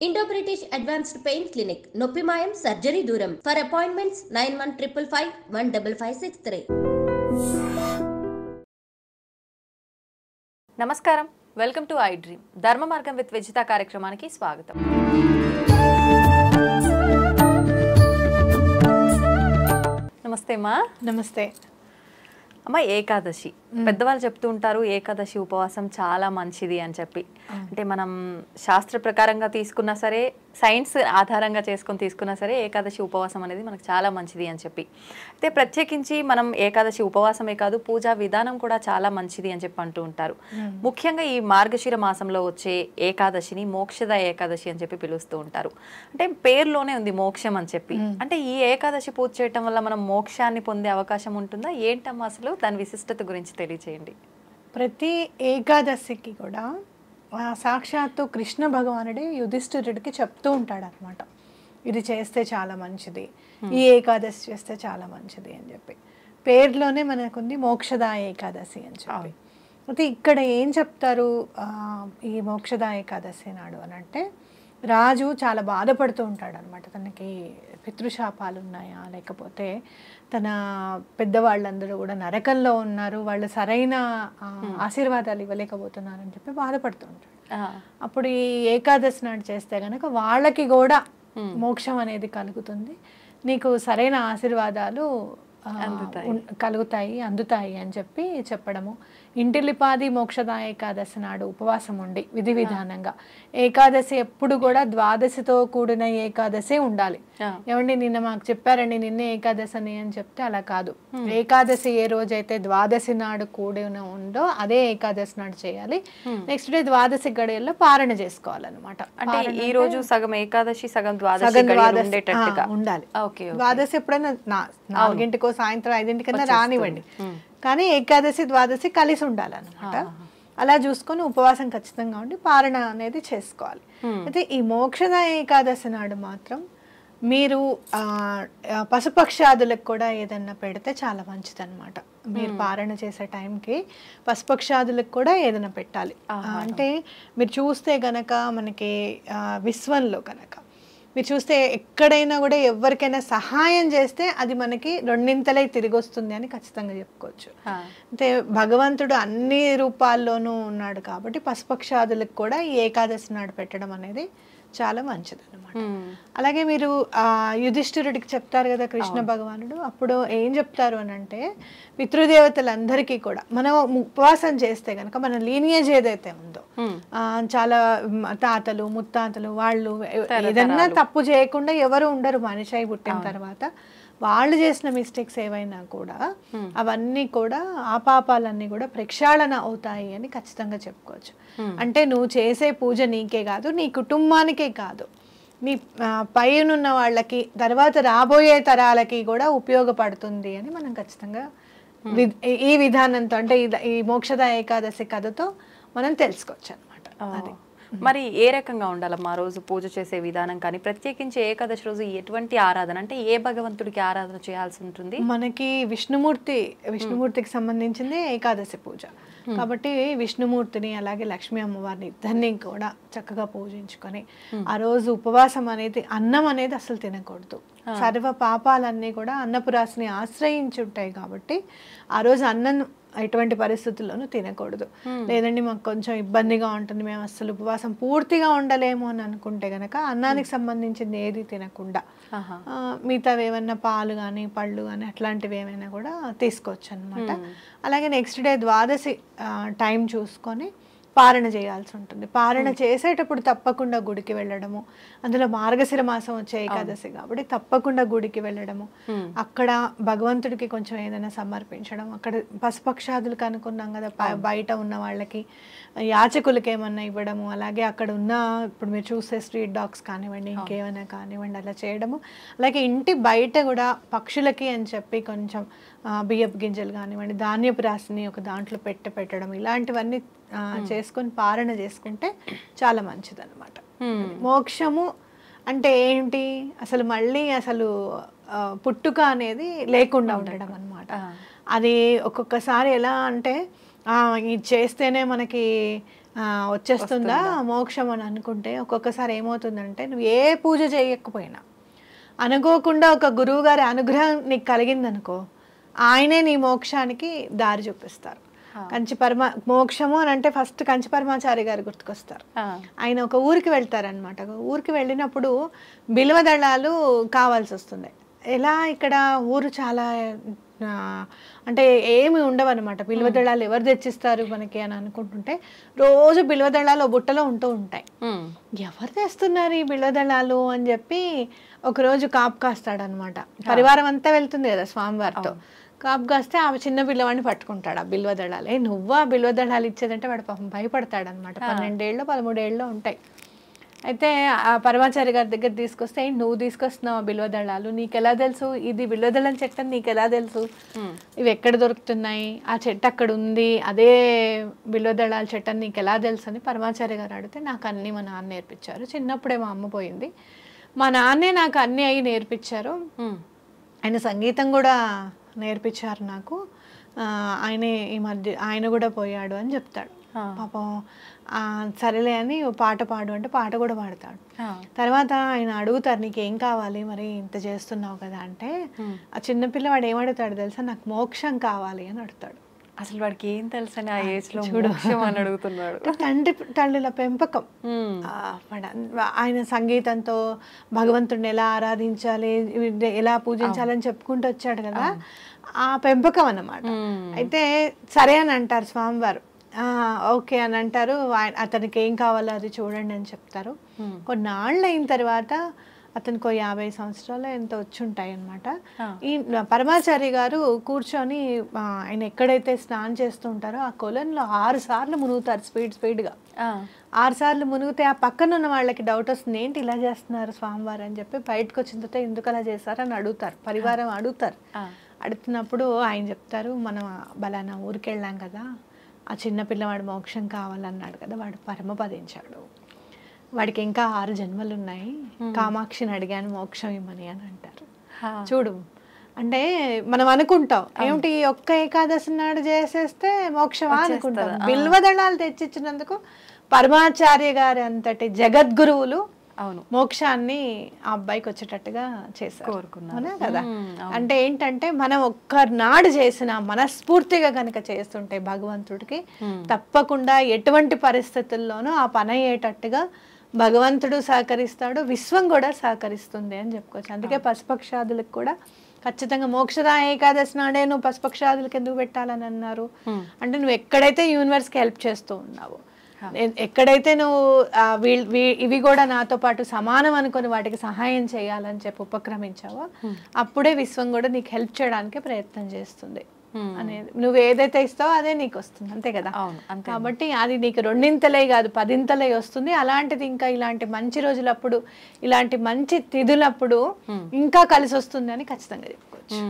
Indo British advanced pain clinic నొప్పిమాయం surgery దూరం for appointments 9155515563. నమస్కారం, వెల్కమ్ టు ఐ డ్రీమ్. ధర్మ మార్గం విత్ విజిత కార్యక్రమానికి స్వాగతం. నమస్తే అమ్మా. నమస్తే అమ్మ, ఏకాదశి పెద్దవాళ్ళు చెప్తూ ఉంటారు ఏకాదశి ఉపవాసం చాలా మంచిది అని చెప్పి. అంటే మనం శాస్త్ర ప్రకారంగా తీసుకున్నా సరే, సైన్స్ ఆధారంగా చేసుకొని తీసుకున్నా సరే ఏకాదశి ఉపవాసం అనేది మనకు చాలా మంచిది అని చెప్పి. అయితే ప్రత్యేకించి మనం ఏకాదశి ఉపవాసమే కాదు, పూజా విధానం కూడా చాలా మంచిది అని చెప్పి అంటూ ఉంటారు. ముఖ్యంగా ఈ మార్గశిర మాసంలో వచ్చే ఏకాదశిని మోక్షద ఏకాదశి అని చెప్పి పిలుస్తూ ఉంటారు. అంటే పేరులోనే ఉంది మోక్షం అని చెప్పి. అంటే ఈ ఏకాదశి పూజ చేయటం వల్ల మనం మోక్షాన్ని పొందే అవకాశం ఉంటుందా? ఏంటమ్మా అసలు దాని విశిష్టత గురించి తెలియచేయండి. ప్రతి ఏకాదశికి కూడా సాక్షాత్తు కృష్ణ భగవానుడే యుధిష్ఠిరుడికి చెప్తూ ఉంటాడు అనమాట, ఇది చేస్తే చాలా మంచిది, ఈ ఏకాదశి చేస్తే చాలా మంచిది అని చెప్పి. పేరులోనే మనకుంది మోక్షదా ఏకాదశి అని చెప్పి. అయితే ఇక్కడ ఏం చెప్తారు ఈ మోక్షదా ఏకాదశి నాడు అని అంటే, రాజు చాలా బాధపడుతూ ఉంటాడు అనమాట. తనకి పితృశాపాలు ఉన్నాయా, లేకపోతే తన పెద్దవాళ్ళందరూ కూడా నరకంలో ఉన్నారు, వాళ్ళు సరైన ఆశీర్వాదాలు ఇవ్వలేకపోతున్నారు అని చెప్పి బాధపడుతూ ఉంటాడు. అప్పుడు ఈ ఏకాదశి నాడు చేస్తే కనుక వాళ్ళకి కూడా మోక్షం అనేది కలుగుతుంది, నీకు సరైన ఆశీర్వాదాలు అందుతాయి అని చెప్పి చెప్పడము. ఇంటిలిపాది మోక్షదా ఏకాదశి నాడు ఉపవాసం ఉండి విధి విధానంగా, ఏకాదశి ఎప్పుడు కూడా ద్వాదశితో కూడిన ఏకాదశి ఉండాలి. ఏమండి నిన్న మాకు చెప్పారండి నిన్నే ఏకాదశి అని చెప్తే అలా కాదు. ఏకాదశి ఏ రోజైతే ద్వాదశి నాడు కూడిన ఉందో అదే ఏకాదశి నాడు చేయాలి. నెక్స్ట్ డే ద్వాదశి గడియల్లో పారణ చేసుకోవాలన్నమాట. అంటే ఈ రోజు సగం ఏకాదశి సగం ద్వాదశి ఉండాలి. ద్వాదశి ఎప్పుడైనా 4 సాయంత్రం 5 రానివ్వండి, కానీ ఏకాదశి ద్వాదశి కలిసి ఉండాలన్నమాట. అలా చూసుకొని ఉపవాసం ఖచ్చితంగా ఉండి పారణ అనేది చేసుకోవాలి. అయితే ఈ మోక్షద ఏకాదశి నాడు మాత్రం మీరు పశుపక్షాదులకు కూడా ఏదన్నా పెడితే చాలా మంచిది అనమాట. మీరు పారణ చేసే టైంకి పశుపక్షాదులకు కూడా ఏదైనా పెట్టాలి. అంటే మీరు చూస్తే గనక మనకి విశ్వంలో కనుక మీరు చూస్తే ఎక్కడైనా కూడా ఎవరికైనా సహాయం చేస్తే అది మనకి రెండింతలై తిరిగి వస్తుంది అని ఖచ్చితంగా చెప్పుకోవచ్చు. అంటే భగవంతుడు అన్ని రూపాల్లోనూ ఉన్నాడు కాబట్టి పశుపక్షాదులకు కూడా ఈ ఏకాదశి నాడు పెట్టడం అనేది చాలా మంచిది అనమాట. అలాగే మీరు యుధిష్ఠిరుడికి చెప్తారు కదా కృష్ణ భగవానుడు, అప్పుడు ఏం చెప్తారు అని అంటే, పితృదేవతలందరికీ కూడా మనం ఉపవాసం చేస్తే కనుక మన లీనియేజ్ ఏదైతే ఉందో, చాలా తాతలు ముత్తాతలు వాళ్ళు ఏదన్నా తప్పు చేయకుండా ఎవరు ఉండరు మనిషి అయి పుట్టిన తర్వాత. వాళ్ళు చేసిన మిస్టేక్స్ ఏవైనా కూడా అవన్నీ కూడా ఆ పాపాలన్నీ కూడా ప్రక్షాళన అవుతాయి అని ఖచ్చితంగా చెప్పుకోవచ్చు. అంటే నువ్వు చేసే పూజ నీకే కాదు, నీ కుటుంబానికే కాదు, నీ పైనున్న వాళ్ళకి తర్వాత రాబోయే తరాలకి కూడా ఉపయోగపడుతుంది అని మనం ఖచ్చితంగా ఈ విధానంతో, అంటే ఈ మోక్షద ఏకాదశి కథతో మనం తెలుసుకోవచ్చు అనమాట. అది మరి ఏ రకంగా ఉండాలమ్మా రోజు పూజ చేసే విధానం కానీ, ప్రత్యేకించి ఏకాదశి రోజు ఎటువంటి ఆరాధన, అంటే ఏ భగవంతుడికి ఆరాధన చేయాల్సి ఉంటుంది? మనకి విష్ణుమూర్తికి సంబంధించింది ఏకాదశి పూజ కాబట్టి విష్ణుమూర్తిని అలాగే లక్ష్మీ అమ్మవారిని ఇద్దరిని కూడా చక్కగా పూజించుకొని, ఆ రోజు ఉపవాసం అనేది, అన్నం అనేది అసలు తినకూడదు. సర్వ పాపాలన్నీ కూడా అన్నపురాశిని ఆశ్రయించి ఉంటాయి కాబట్టి ఆ రోజు అన్నం ఎటువంటి పరిస్థితుల్లోనూ తినకూడదు. లేదండి మాకు కొంచెం ఇబ్బందిగా ఉంటుంది, మేము అసలు ఉపవాసం పూర్తిగా ఉండలేము అని అనుకుంటే గనక అన్నానికి సంబంధించింది ఏది తినకుండా మిగతావి ఏమన్నా పాలు కానీ పళ్ళు కానీ అట్లాంటివి ఏమైనా కూడా తీసుకోవచ్చు అనమాట. అలాగే నెక్స్ట్ డే ద్వాదశి టైం చూసుకొని పారణ చేయాల్సి ఉంటుంది. పారణ చేసేటప్పుడు తప్పకుండా గుడికి వెళ్ళడము, అందులో మార్గశిర మాసం వచ్చే ఏకాదశి కాబట్టి తప్పకుండా గుడికి వెళ్ళడము, అక్కడ భగవంతుడికి కొంచెం ఏదైనా సమర్పించడం, అక్కడ పశుపక్షాదులకు అనుకున్నాం కదా బయట ఉన్న వాళ్ళకి యాచకులకి ఏమన్నా ఇవ్వడము, అలాగే అక్కడ ఉన్న ఇప్పుడు మీరు చూసే స్ట్రీట్ డాగ్స్ కానివ్వండి ఇంకేమైనా కానివ్వండి అలా చేయడము. అలాగే ఇంటి బయట కూడా పక్షులకి అని చెప్పి కొంచెం బియ్యపు గింజలు కానివ్వండి ధాన్యపు రాశిని ఒక దాంట్లో పెట్టడం, ఇలాంటివన్నీ చేసుకొని పారణ చేసుకుంటే చాలా మంచిది అనమాట. మోక్షము అంటే ఏంటి, అసలు మళ్ళీ పుట్టుక అనేది లేకుండా ఉండడం అనమాట. అది ఒక్కొక్కసారి ఎలా అంటే ఇది చేస్తేనే మనకి వచ్చేస్తుందా మోక్షం అని అనుకుంటే ఒక్కొక్కసారి ఏమవుతుందంటే నువ్వు ఏ పూజ చేయకపోయినా అనుకోకుండా ఒక గురువు గారి అనుగ్రహం నీకు కలిగిందనుకో, ఆయనే నీ మోక్షానికి దారి చూపిస్తారు. మోక్షము అని అంటే ఫస్ట్ కంచి పరమాచారి గారు గుర్తుకొస్తారు. ఆయన ఒక ఊరికి వెళ్తారనమాట. ఊరికి వెళ్ళినప్పుడు బిల్వ దళాలు కావాల్సి వస్తుంది. ఎలా ఇక్కడ ఊరు చాలా అంటే ఏమి ఉండవు అనమాట. బిల్వ దళాలు ఎవరు తెచ్చిస్తారు మనకి అని అనుకుంటుంటే రోజు బిల్వ దళాలు బుట్టలో ఉంటూ ఉంటాయి. ఎవరు తెస్తున్నారు ఈ బిల్వ దళాలు అని చెప్పి ఒకరోజు కాపు కాస్తాడనమాట. పరివారం అంతా వెళ్తుంది కదా స్వామివారితో. కాపు కాస్తే ఆ చిన్న పిల్లవాడిని పట్టుకుంటాడు ఆ బిల్వ దళాలు. నువ్వా బిల్వ దళాలు ఇచ్చేదంటే వాడు పాపం భయపడతాడు అనమాట. 12 ఏళ్ళు 13 ఏళ్ళు ఉంటాయి. అయితే ఆ పరమాచారి గారి దగ్గర తీసుకొస్తే నువ్వు తీసుకొస్తున్నావు బిల్వ దళాలు, నీకు ఎలా తెలుసు ఇది బిల్వ దళం చెట్టు అని నీకు ఎలా తెలుసు, ఇవి ఎక్కడ దొరుకుతున్నాయి, ఆ చెట్టు అక్కడ ఉంది, అదే బిల్వ దళాల చెట్టు అని నీకు ఎలా తెలుసు అని పరమాచారి గారు అడిగితే నాకు అన్నీ మా నాన్న నేర్పించారు. చిన్నప్పుడే మా అమ్మ పోయింది, మా నాన్నే నాకు అన్నీ అవి నేర్పించారు. ఆయన సంగీతం కూడా నేర్పించారు నాకు. ఆయనే ఈ మధ్య ఆయన కూడా పోయాడు అని చెప్తాడు. పాపం సరేలే అని పాట పాడు అంటే పాట కూడా పాడతాడు. తర్వాత ఆయన అడుగుతారు నీకు ఏం కావాలి మరి ఇంత చేస్తున్నావు కదా అంటే ఆ చిన్నపిల్లవాడు ఏమడుగుతాడు తెలుసా, నాకు మోక్షం కావాలి అని అడుగుతాడు. అసలు వాడికి ఏం తెలుసు అని ఆ ఏజ్ లో మోక్షం అని అడుగుతున్నాడు. తల్లిల పెంపకం. ఆయన సంగీతంతో భగవంతుడిని ఎలా ఆరాధించాలి, ఎలా పూజించాలని చెప్పుకుంటూ వచ్చాడు కదా, ఆ పెంపకం అన్నమాట. అయితే సరే అని అంటారు స్వామివారు. ఓకే అని అంటారు. అతనికి ఏం కావాలో అది చూడండి అని చెప్తారు. కొన్నాళ్ళు అయిన తర్వాత అతనికి 50 సంవత్సరాలు ఎంత వచ్చి ఉంటాయి అనమాట. ఈ పరమాచారి గారు కూర్చొని ఆయన ఎక్కడైతే స్నానం చేస్తూ ఉంటారో ఆ కొలంలో 6 సార్లు మునుగుతారు స్పీడ్గా. 6 సార్లు మునిగితే ఆ పక్కన ఉన్న వాళ్ళకి డౌట్ వస్తుంది, ఏంటి ఇలా చేస్తున్నారు స్వామివారు అని చెప్పి బయటకు వచ్చిన తర్వాత ఎందుకు అలా చేశారు అని అడుగుతారు. పరివారం అడుగుతారు. అడుగుతున్నప్పుడు ఆయన చెప్తారు, మనం బలానా ఊరికి వెళ్ళాం కదా, ఆ చిన్న పిల్లవాడు మోక్షం కావాలన్నాడు కదా, వాడు పరమపదించాడు, వాడికి ఇంకా 6 జన్మలు ఉన్నాయి, కామాక్షిని అడిగాను మోక్షం ఇమ్మని అని అంటారు. చూడు అంటే మనం అనుకుంటాం ఏమిటి ఒక్క ఏకాదశి నాడు చేసేస్తే మోక్షమా అనుకుంటాం. బిల్వ దళాలు తెచ్చిచ్చినందుకు పరమాచార్య గారి అంతటి జగద్గురువులు అవును మోక్షాన్ని ఆ అబ్బాయికి వచ్చేటట్టుగా చేశారు అవునా కదా. అంటే ఏంటంటే మనం ఒక్కనాడు చేసిన మనస్ఫూర్తిగా కనుక చేస్తుంటే భగవంతుడికి తప్పకుండా ఎటువంటి పరిస్థితుల్లోనూ ఆ పని అయ్యేటట్టుగా భగవంతుడు సహకరిస్తాడు, విశ్వం కూడా సహకరిస్తుంది అని చెప్పుకోవచ్చు. అందుకే పశుపక్షాదులకు కూడా ఖచ్చితంగా మోక్షదా ఏకాదశి నాడే నువ్వు పశుపక్షాదులకు ఎందుకు పెట్టాలని అన్నారు అంటే నువ్వు ఎక్కడైతే యూనివర్స్కి హెల్ప్ చేస్తూ ఉన్నావు, ఎక్కడైతే నువ్వు ఇవి కూడా నాతో పాటు సమానం అనుకుని వాటికి సహాయం చేయాలని చెప్పి ఉపక్రమించావో అప్పుడే విశ్వం కూడా నీకు హెల్ప్ చేయడానికి ప్రయత్నం చేస్తుంది అనేది. నువ్వు ఏదైతే ఇస్తావో అదే నీకు వస్తుంది అంతే కదా. కాబట్టి అది నీకు 2 కాదు 10 వస్తుంది. అలాంటిది ఇంకా ఇలాంటి మంచి రోజులప్పుడు ఇలాంటి మంచి తిథులప్పుడు ఇంకా కలిసి వస్తుంది అని ఖచ్చితంగా చెప్పుకోవచ్చు.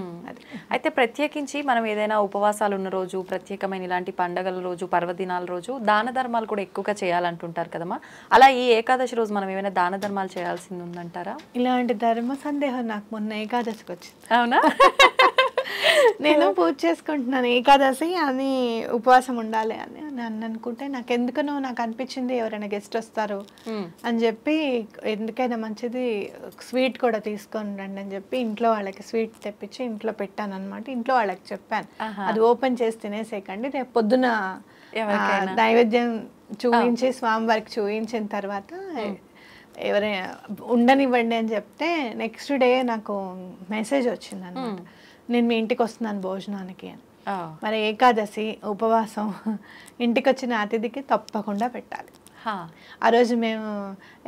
అయితే ప్రత్యేకించి మనం ఏదైనా ఉపవాసాలు ఉన్న రోజు, ప్రత్యేకమైన ఇలాంటి పండగల రోజు, పర్వదినాల రోజు దాన ధర్మాలు కూడా ఎక్కువగా చేయాలంటుంటారు కదమ్మా. అలా ఈ ఏకాదశి రోజు మనం ఏమైనా దాన ధర్మాలు చేయాల్సింది ఉందంటారా? ఇలాంటి ధర్మ సందేహం నాకు మొన్న ఏకాదశికి వచ్చింది. అవునా? నేను పూజ చేసుకుంటున్నాను ఏకాదశి అని ఉపవాసం ఉండాలి అని అనుకుంటే నాకెందుకనో నాకు అనిపించింది ఎవరైనా గెస్ట్ వస్తారు అని చెప్పి ఎందుకైనా మంచిది స్వీట్ కూడా తీసుకొని రండి అని చెప్పి ఇంట్లో వాళ్ళకి స్వీట్ తెప్పించి ఇంట్లో పెట్టాను అనమాట. ఇంట్లో వాళ్ళకి చెప్పాను అది ఓపెన్ చేసి తినేసేయకండి, రేపు పొద్దున నైవేద్యం చూపించి స్వామివారికి చూపించిన తర్వాత ఎవరైనా ఉండనివ్వండి అని చెప్తే నెక్స్ట్ డే నాకు మెసేజ్ వచ్చింది అనమాట, నేను మీ ఇంటికి వస్తున్నాను భోజనానికి అని. మరి ఏకాదశి ఉపవాసం ఇంటికి వచ్చిన అతిథికి తప్పకుండా పెట్టాలి. ఆ రోజు మేము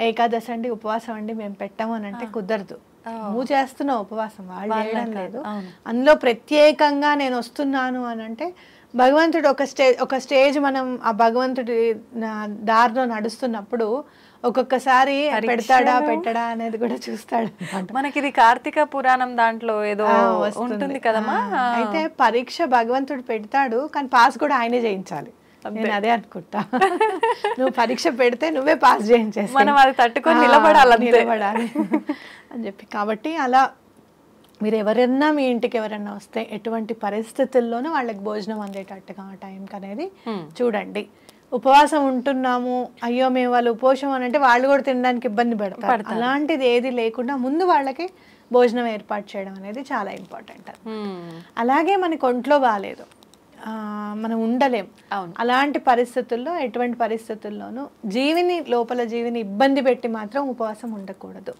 ఏకాదశి అండి ఉపవాసం అండి మేము పెట్టాము అని అంటే కుదరదు. నువ్వు చేస్తున్నావు ఉపవాసం, వాళ్ళు చేయడం లేదు. అందులో ప్రత్యేకంగా నేను వస్తున్నాను అని అంటే భగవంతుడు ఒక స్టేజ్ మనం ఆ భగవంతుడి దారిలో నడుస్తున్నప్పుడు ఒక్కొక్కసారి పెడతాడా పెట్టడా అనేది కూడా చూస్తాడు. మనకి ఇది కార్తీక పురాణం దాంట్లో ఏదో ఉంటుంది కదమ్మా. అయితే పరీక్ష భగవంతుడు పెడతాడు కానీ పాస్ కూడా ఆయనే చేయించాలి. నేను అదే అనుకుంటా, నువ్వు పరీక్ష పెడితే నువ్వే పాస్ చేయించేసి మనం అది తట్టుకొని నిలబడాలి అని చెప్పి. కాబట్టి అలా మీరు ఎవరైనా మీ ఇంటికి ఎవరైనా వస్తే ఎటువంటి పరిస్థితుల్లోనూ వాళ్ళకి భోజనం అందేటట్టుగా ఆ టైంకి అనేది చూడండి. ఉపవాసం ఉంటున్నాము, అయ్యో మేము వాళ్ళు ఉపవాసం అని అంటే వాళ్ళు కూడా తినడానికి ఇబ్బంది పడతారు. అలాంటిది ఏది లేకుండా ముందు వాళ్ళకి భోజనం ఏర్పాటు చేయడం అనేది చాలా ఇంపార్టెంట్. అలాగే మనకి ఒంట్లో బాగాలేదు, మనం ఉండలేం, అలాంటి పరిస్థితుల్లో ఎటువంటి పరిస్థితుల్లోనూ లోపల జీవిని ఇబ్బంది పెట్టి మాత్రం ఉపవాసం ఉండకూడదు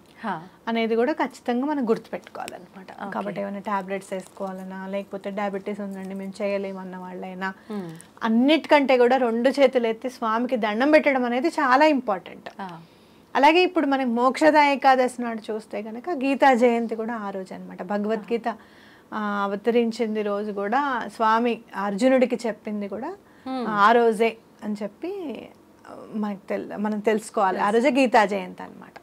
అనేది కూడా ఖచ్చితంగా మనం గుర్తుపెట్టుకోవాలన్నమాట. కాబట్టి ఏమైనా టాబ్లెట్స్ వేసుకోవాలన్నా, లేకపోతే డయాబెటీస్ ఉందండి మేము చేయలేమన్న వాళ్ళైనా, అన్నిటికంటే కూడా 2 చేతులు ఎత్తి స్వామికి దండం పెట్టడం అనేది చాలా ఇంపార్టెంట్. అలాగే ఇప్పుడు మనకి మోక్షద ఏకాదశి నాడు చూస్తే కనుక గీతా జయంతి కూడా ఆ రోజు అనమాట. భగవద్గీత అవతరించింది రోజు కూడా, స్వామి అర్జునుడికి చెప్పింది కూడా ఆ రోజే అని చెప్పి మనం తెలుసుకోవాలి. ఆ రోజే గీతా జయంతి అనమాట.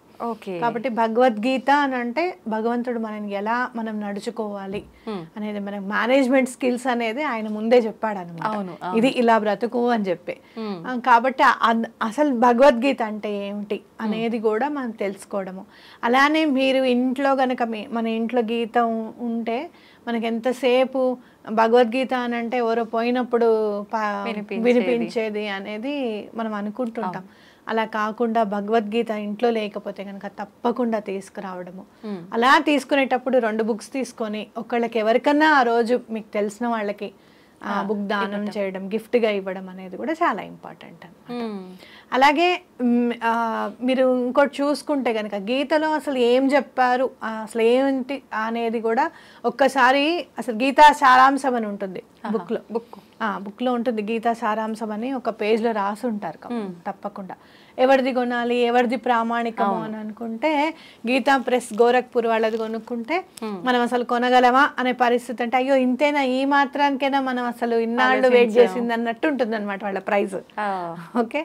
కాబట్టి భగవద్గీత అని అంటే భగవంతుడు మనని ఎలా మనం నడుచుకోవాలి అనేది, మనకి మేనేజ్మెంట్ స్కిల్స్ అనేది ఆయన ముందే చెప్పాడు అనమాట. ఇది ఇలా బ్రతుకు అని చెప్పి. కాబట్టి అసలు భగవద్గీత అంటే ఏమిటి అనేది కూడా మనం తెలుసుకోవడము. అలానే మీరు ఇంట్లో గనక మన ఇంట్లో గీత ఉంటే మనకి ఎంతసేపు భగవద్గీత అని అంటే ఎవరో పోయినప్పుడు వినిపించేది అనేది మనం అనుకుంటుంటాం. అలా కాకుండా భగవద్గీత ఇంట్లో లేకపోతే కనుక తప్పకుండా తీసుకురావడము. అలా తీసుకునేటప్పుడు 2 బుక్స్ తీసుకొని ఒకళ్ళకి ఎవరికన్నా ఆ రోజు మీకు తెలిసిన వాళ్ళకి బుక్ దానం చేయడం, గిఫ్ట్గా ఇవ్వడం అనేది కూడా చాలా ఇంపార్టెంట్ అన్నమాట. అలాగే మీరు ఇంకోటి చూసుకుంటే కనుక గీతలో అసలు ఏం చెప్పారు, అసలు ఏంటి అనేది కూడా ఒక్కసారి అసలు గీతా సారాంశం అని ఉంటుంది బుక్లో ఉంటుంది. గీతా సారాంశం అని ఒక పేజ్లో రాసి ఉంటారు. తప్పకుండా ఎవరిది కొనాలి, ఎవరిది ప్రామాణికము అని అనుకుంటే గీతా ప్రెస్ గోరఖ్పూర్ వాళ్ళది కొనుక్కుంటే మనం అసలు కొనగలమా అనే పరిస్థితి. అంటే అయ్యో ఇంతేనా, ఈ మాత్రానికైనా మనం అసలు ఇన్నాళ్ళు వెయిట్ చేసింది అన్నట్టు ఉంటుంది అనమాట వాళ్ళ ప్రైజ్. ఓకే,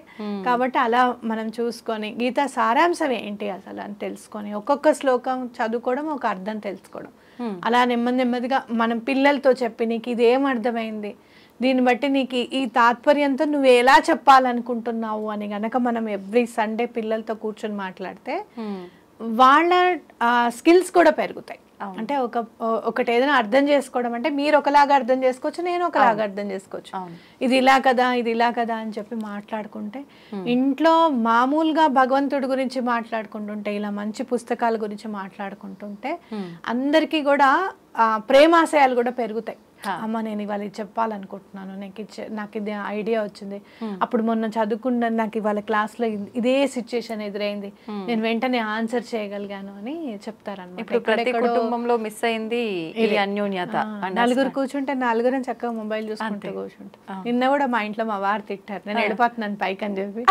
కాబట్టి అలా మనం చూసుకొని గీతా సారాంశం ఏంటి అసలు అని తెలుసుకొని ఒక్కొక్క శ్లోకం చదువుకోవడం, ఒక అర్థం తెలుసుకోవడం. అలా నెమ్మదిగా మనం పిల్లలతో చెప్పి నీకు ఇదేం అర్థమైంది, దీన్ని బట్టి నీకు ఈ తాత్పర్యంతో నువ్వు ఎలా చెప్పాలనుకుంటున్నావు అని గనక మనం ఎవ్రీ సండే పిల్లలతో కూర్చొని మాట్లాడితే వాళ్ళ స్కిల్స్ కూడా పెరుగుతాయి. అంటే ఒకటి ఏదైనా అర్థం చేసుకోవడం అంటే మీరు ఒకలాగా అర్థం చేసుకోవచ్చు, నేను ఒకలాగా అర్థం చేసుకోవచ్చు. ఇది ఇలా కదా, ఇది ఇలా కదా అని చెప్పి మాట్లాడుకుంటే ఇంట్లో మామూలుగా భగవంతుడి గురించి మాట్లాడుకుంటుంటే, ఇలా మంచి పుస్తకాల గురించి మాట్లాడుకుంటుంటే అందరికీ కూడా ప్రేమాశయాలు కూడా పెరుగుతాయి. అమ్మ నేను ఇవాళ ఇది చెప్పాలనుకుంటున్నాను, నాకు ఇది ఐడియా వచ్చింది, అప్పుడు మొన్న చదువుకున్న నాకు ఇవాళ క్లాస్లో ఇదే సిచ్యుయేషన్ ఎదురైంది, నేను వెంటనే ఆన్సర్ చేయగలిగాను అని చెప్తారన్నమాట. ప్రతి కుటుంబంలో మిస్ అయింది ఈ అన్యోన్యత. నలుగురు కూర్చుంటే నలుగురం చక్కగా మొబైల్ చూసుకుంటూ కూర్చుంటాం. నిన్న కూడా మా ఇంట్లో మా వారు తిట్టారు, నేను ఎడిపోతున్నాను పైకి అని చెప్పి.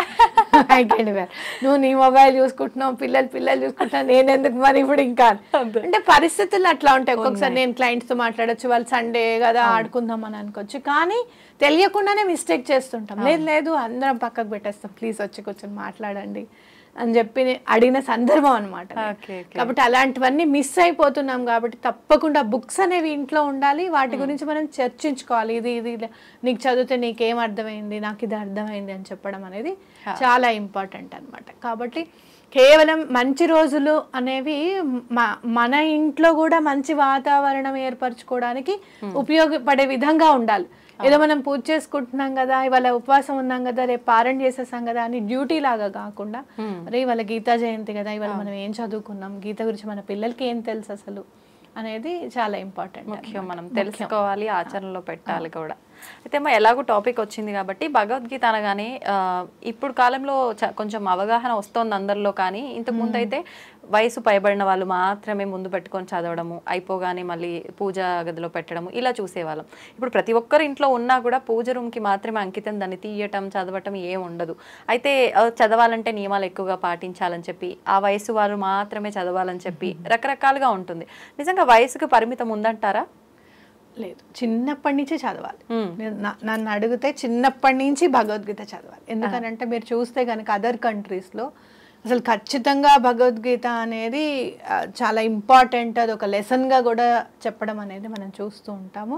పైకి వెళ్ళిపోయారు, నువ్వు నీ మొబైల్ చూసుకుంటున్నావు, పిల్లలు చూసుకుంటున్నావు, నేను ఎందుకు మరి ఇప్పుడు ఇంకా అంటే పరిస్థితులు అట్లా ఉంటాయి. ఒక్కొక్కసారి నేను క్లయింట్స్తో మాట్లాడచ్చు, వాళ్ళు సండే కదా ఆడుకుందాం అని అనుకోవచ్చు, కానీ తెలియకుండానే మిస్టేక్ చేస్తుంటాం. లేదు అందరం పక్కకు పెట్టేస్తాం, ప్లీజ్ వచ్చి కూర్చొని మాట్లాడండి అని చెప్పి అడిగిన సందర్భం అనమాట. కాబట్టి అలాంటివన్నీ మిస్ అయిపోతున్నాం. కాబట్టి తప్పకుండా బుక్స్ అనేవి ఇంట్లో ఉండాలి, వాటి గురించి మనం చర్చించుకోవాలి. ఇది నీకు చదివితే నీకేం అర్థమైంది, నాకు ఇది అర్థమైంది అని చెప్పడం అనేది చాలా ఇంపార్టెంట్ అనమాట. కాబట్టి కేవలం మంచి రోజులు అనేవి మన ఇంట్లో కూడా మంచి వాతావరణం ఏర్పరచుకోవడానికి ఉపయోగపడే విధంగా ఉండాలి. ఏదో మనం పూజ చేసుకుంటున్నాం కదా, ఇవాళ ఉపవాసం ఉన్నాం కదా, రేపు పారణ చేసేసాం కదా అని డ్యూటీ లాగా కాకుండా, అరే ఇవాళ గీతా జయంతి కదా, ఇవాళ మనం ఏం చదువుకున్నాం, గీత గురించి మన పిల్లలకి ఏం తెలుసు అసలు అనేది చాలా ఇంపార్టెంట్. ముఖ్యం, మనం తెలుసుకోవాలి, ఆచరణలో పెట్టాలి కూడా. అయితే ఎలాగో టాపిక్ వచ్చింది కాబట్టి భగవద్గీత అనగానే ఇప్పుడు కాలంలో కొంచెం అవగాహన వస్తోంది అందరిలో, కానీ ఇంతకు ముందు అయితే వయసు పైబడిన వాళ్ళు మాత్రమే ముందు పెట్టుకొని చదవడము, అయిపోగానే మళ్ళీ పూజా గదిలో పెట్టడము ఇలా చూసేవాళ్ళం. ఇప్పుడు ప్రతి ఒక్కరి ఇంట్లో ఉన్నా కూడా పూజ రూమ్కి మాత్రమే అంకితం, దాన్ని తీయటం చదవటం ఏం ఉండదు. అయితే చదవాలంటే నియమాలు ఎక్కువగా పాటించాలని చెప్పి, ఆ వయసు వారు మాత్రమే చదవాలని చెప్పి రకరకాలుగా ఉంటుంది. నిజంగా వయసుకు పరిమితం ఉందంటారా? లేదు, చిన్నప్పటి నుంచి చదవాలి. నన్ను అడిగితే చిన్నప్పటి నుంచి భగవద్గీత చదవాలి. ఎందుకనంటే మీరు చూస్తే కనుక అదర్ కంట్రీస్లో అసలు ఖచ్చితంగా భగవద్గీత అనేది చాలా ఇంపార్టెంట్, అది ఒక లెసన్గా కూడా చెప్పడం అనేది మనం చూస్తూ ఉంటాము.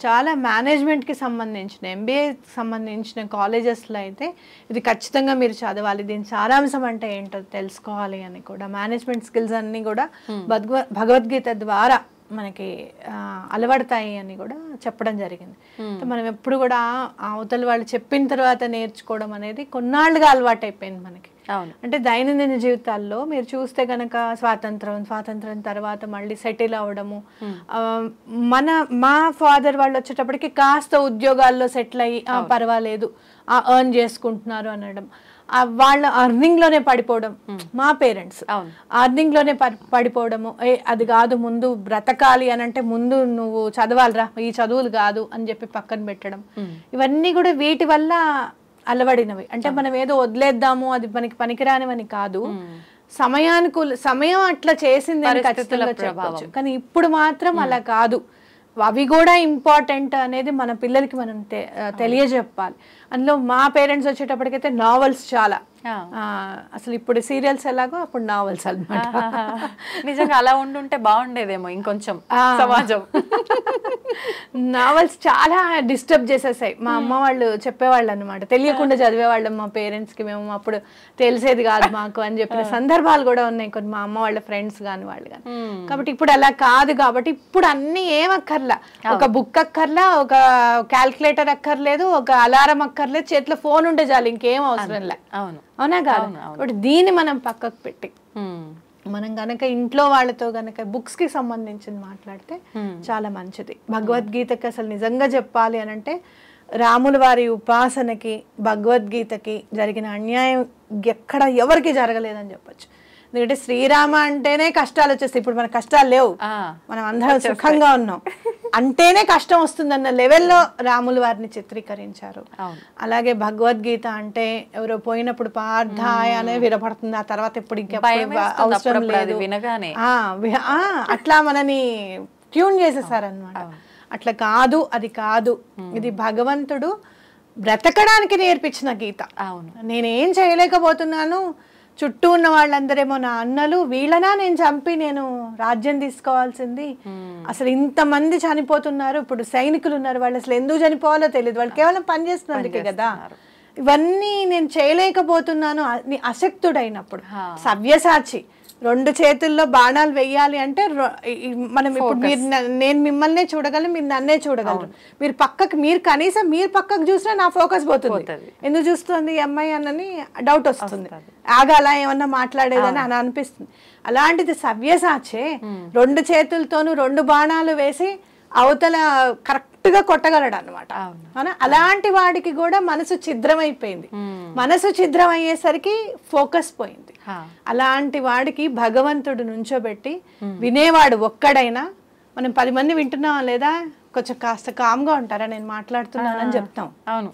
చాలా మేనేజ్మెంట్కి సంబంధించిన ఎంబీఏకి సంబంధించిన కాలేజెస్లో అయితే ఇది ఖచ్చితంగా మీరు చదవాలి, దీని సారాంశం అంటే ఏంటో తెలుసుకోవాలి అని కూడా మేనేజ్మెంట్ స్కిల్స్ అన్నీ కూడా భగవద్గీత ద్వారా మనకి అలవడతాయి అని కూడా చెప్పడం జరిగింది. మనం ఎప్పుడు కూడా అవతల వాళ్ళు చెప్పిన తర్వాత నేర్చుకోవడం అనేది కొన్నాళ్ళుగా అలవాటు అయిపోయింది మనకి. అంటే దైనందిన జీవితాల్లో మీరు చూస్తే కనుక స్వాతంత్రం తర్వాత మళ్ళీ సెటిల్ అవ్వడము, మా ఫాదర్ వాళ్ళు వచ్చేటప్పటికి కాస్త ఉద్యోగాల్లో సెటిల్ అయ్యి పర్వాలేదు ఎర్న్ చేసుకుంటున్నారు అనడం, వాళ్ళ అర్నింగ్ లోనే పడిపోవడం, మా పేరెంట్స్ అర్నింగ్ లోనే పడిపోవడము, అది కాదు ముందు బ్రతకాలి అని అంటే ముందు నువ్వు చదవాలిరా, ఈ చదువులు కాదు అని చెప్పి పక్కన పెట్టడం, ఇవన్నీ కూడా వీటి వల్ల అలవడినవి. అంటే మనం ఏదో వదిలేద్దాము అది మనకి పనికిరానివని కాదు, సమయం అట్లా చేసింది అని ఖచ్చితంగా చెప్పవచ్చు. కానీ ఇప్పుడు మాత్రం అలా కాదు, అవి కూడా ఇంపార్టెంట్ అనేది మన పిల్లలకి మనం తెలియజెప్పాలి. అందులో మా పేరెంట్స్ వచ్చేటప్పటికైతే నావెల్స్ చాలా, అసలు ఇప్పుడు సీరియల్స్ ఎలాగో అప్పుడు నావెల్స్ అన్నమాట. నిజంగా అలా ఉండుంటే బాగుండేదేమో ఇంకొంచెం సమాజం. నావెల్స్ చాలా డిస్టర్బ్ చేసేసాయి. మా అమ్మ వాళ్ళు చెప్పేవాళ్ళు అనమాట, తెలియకుండా చదివేవాళ్ళం మా పేరెంట్స్ కి, మేము అప్పుడు తెలిసేది కాదు మాకు అని చెప్పిన సందర్భాలు కూడా ఉన్నాయి కొన్ని, మా అమ్మ వాళ్ళ ఫ్రెండ్స్ కానీ వాళ్ళు కానీ. కాబట్టి ఇప్పుడు అలా కాదు, కాబట్టి ఇప్పుడు అన్ని ఏం అక్కర్లా, ఒక బుక్ అక్కర్లా, ఒక క్యాల్కులేటర్ అక్కర్లేదు, ఒక అలారం అక్కర్లేదు, చేతిలో ఫోన్ ఉంటే చాలు, ఇంకేం అవసరం లే. అవునా కాదు? కాబట్టి దీన్ని మనం పక్కకు పెట్టి మనం గనక ఇంట్లో వాళ్ళతో గనక బుక్స్ కి సంబంధించింది మాట్లాడితే చాలా మంచిది. భగవద్గీతకి అసలు నిజంగా చెప్పాలి అని అంటే రాముల వారి ఉపాసనకి భగవద్గీతకి జరిగిన అన్యాయం ఎక్కడ ఎవరికి జరగలేదని చెప్పచ్చు. ఎందుకంటే శ్రీరామ అంటేనే కష్టాలు వచ్చేస్తాయి, ఇప్పుడు మన కష్టాలు లేవు, మనం అందరం సుఖంగా ఉన్నాం అంటేనే కష్టం వస్తుందన్న లెవెల్లో రాముల వారిని చిత్రీకరించారు. అలాగే భగవద్గీత అంటే ఎవరో పోయినప్పుడు పార్థాయ అనే వినపడుతుంది, ఆ తర్వాత ఇప్పుడు ఇంకెప్పుడు అవసరం లేదు వినగానే అట్లా మనని ట్యూన్ చేసేసారనమాట. అట్లా కాదు, అది కాదు, ఇది భగవంతుడు బ్రతకడానికి నేర్పించిన గీత. నేనేం చేయలేకపోతున్నాను, చుట్టూ ఉన్న వాళ్ళందరేమో నా అన్నలు, వీళ్ళనా నేను చంపి నేను రాజ్యం తీసుకోవాల్సింది, అసలు ఇంతమంది చనిపోతున్నారు, ఇప్పుడు సైనికులు ఉన్నారు, వాళ్ళు అసలు ఎందుకు చనిపోవాలో తెలియదు, వాళ్ళు కేవలం పని చేస్తున్నందుకే కదా, ఇవన్నీ నేను చేయలేకపోతున్నాను అశక్తుడైనప్పుడు సవ్యసాచి రెండు చేతుల్లో బాణాలు వెయ్యాలి అంటే మనం ఇప్పుడు నేను మిమ్మల్నే చూడగలను, మీరు నన్నే చూడగలరు, మీరు పక్కకి, మీరు కనీసం మీరు పక్కకు చూసినా నా ఫోకస్ పోతుంది, ఎందుకు చూస్తుంది ఈ అమ్మాయి అన్నని డౌట్ వస్తుంది, ఆగాల ఏమన్నా మాట్లాడేదని అని అనిపిస్తుంది. అలాంటిది సవ్యసాచే రెండు చేతులతోనూ రెండు బాణాలు వేసి అవతల కరెక్ట్ గా కొట్టగలడు అనమాట. అలాంటి వాడికి కూడా మనసు ఛిద్రమైపోయింది, మనసు ఛిద్రం అయ్యేసరికి ఫోకస్ పోయింది. అలాంటి వాడికి భగవంతుడు నుంచోబెట్టి వినేవాడు ఒక్కడైనా, మనం 10 మంది వింటున్నాం లేదా కొంచెం కాస్త కామ్గా ఉంటారా నేను మాట్లాడుతున్నానని చెప్తాం. అవును,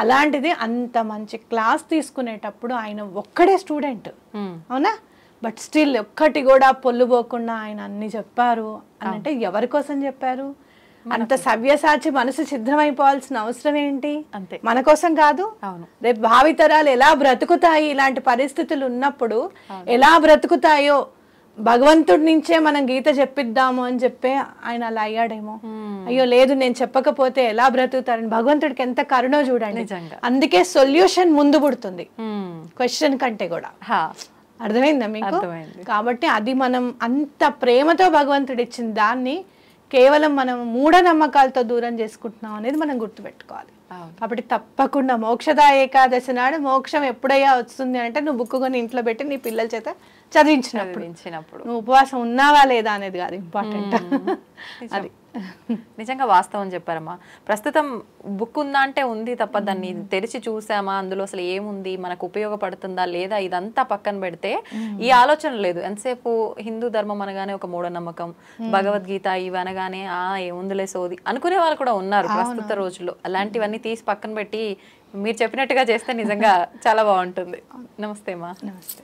అలాంటిది అంత మంచి క్లాస్ తీసుకునేటప్పుడు ఆయన ఒక్కడే స్టూడెంట్, అవునా, బట్ స్టిల్ ఒక్కటి కూడా పొల్లుపోకుండా ఆయన అన్ని చెప్పారు అని అంటే ఎవరి కోసం చెప్పారు? అంత సవ్యసాచి మనసు సిద్ధమైపోవాల్సిన అవసరం ఏంటి? అంతే, మన కోసం కాదు, రేపు భావితరాలు ఎలా బ్రతుకుతాయి, ఇలాంటి పరిస్థితులు ఉన్నప్పుడు ఎలా బ్రతుకుతాయో భగవంతుడి నుంచే మనం గీత చెప్పిద్దాము అని చెప్పి ఆయన అలా అయ్యాడేమో. అయ్యో లేదు నేను చెప్పకపోతే ఎలా బ్రతుకుతారని భగవంతుడికి ఎంత కరుణో చూడండి. అందుకే సొల్యూషన్ ముందు పుడుతుంది క్వశ్చన్ కంటే కూడా. అర్థమైందా మీకు? కాబట్టి అది మనం అంత ప్రేమతో భగవంతుడు ఇచ్చిన దాన్ని కేవలం మనం మూఢనమ్మకాలతో దూరం చేసుకుంటున్నాం అనేది మనం గుర్తుపెట్టుకోవాలి. కాబట్టి తప్పకుండా మోక్షదా ఏకాదశి నాడు మోక్షం ఎప్పుడయ్యా వస్తుంది అంటే నువ్వు బుక్ కొని ఇంట్లో పెట్టి నీ పిల్లల చేత చదివించినప్పుడు, నువ్వు ఉపవాసం ఉన్నావా లేదా అనేది కాదు ఇంపార్టెంట్. అది నిజంగా వాస్తవం చెప్పారమ్మా. ప్రస్తుతం బుక్ ఉందా అంటే ఉంది తప్ప దాన్ని తెరిచి చూసామా, అందులో అసలు ఏముంది, మనకు ఉపయోగపడుతుందా లేదా, ఇదంతా పక్కన పెడితే ఈ ఆలోచన లేదు. ఎంతసేపు హిందూ ధర్మం అనగానే ఒక మూఢనమ్మకం, భగవద్గీత ఇవి అనగానే ఏముందులే సోది అనుకునే వాళ్ళు కూడా ఉన్నారు ప్రస్తుత రోజుల్లో. అలాంటివన్నీ తీసి పక్కన పెట్టి మీరు చెప్పినట్టుగా చేస్తే నిజంగా చాలా బాగుంటుంది. నమస్తే అమ్మా. నమస్తే.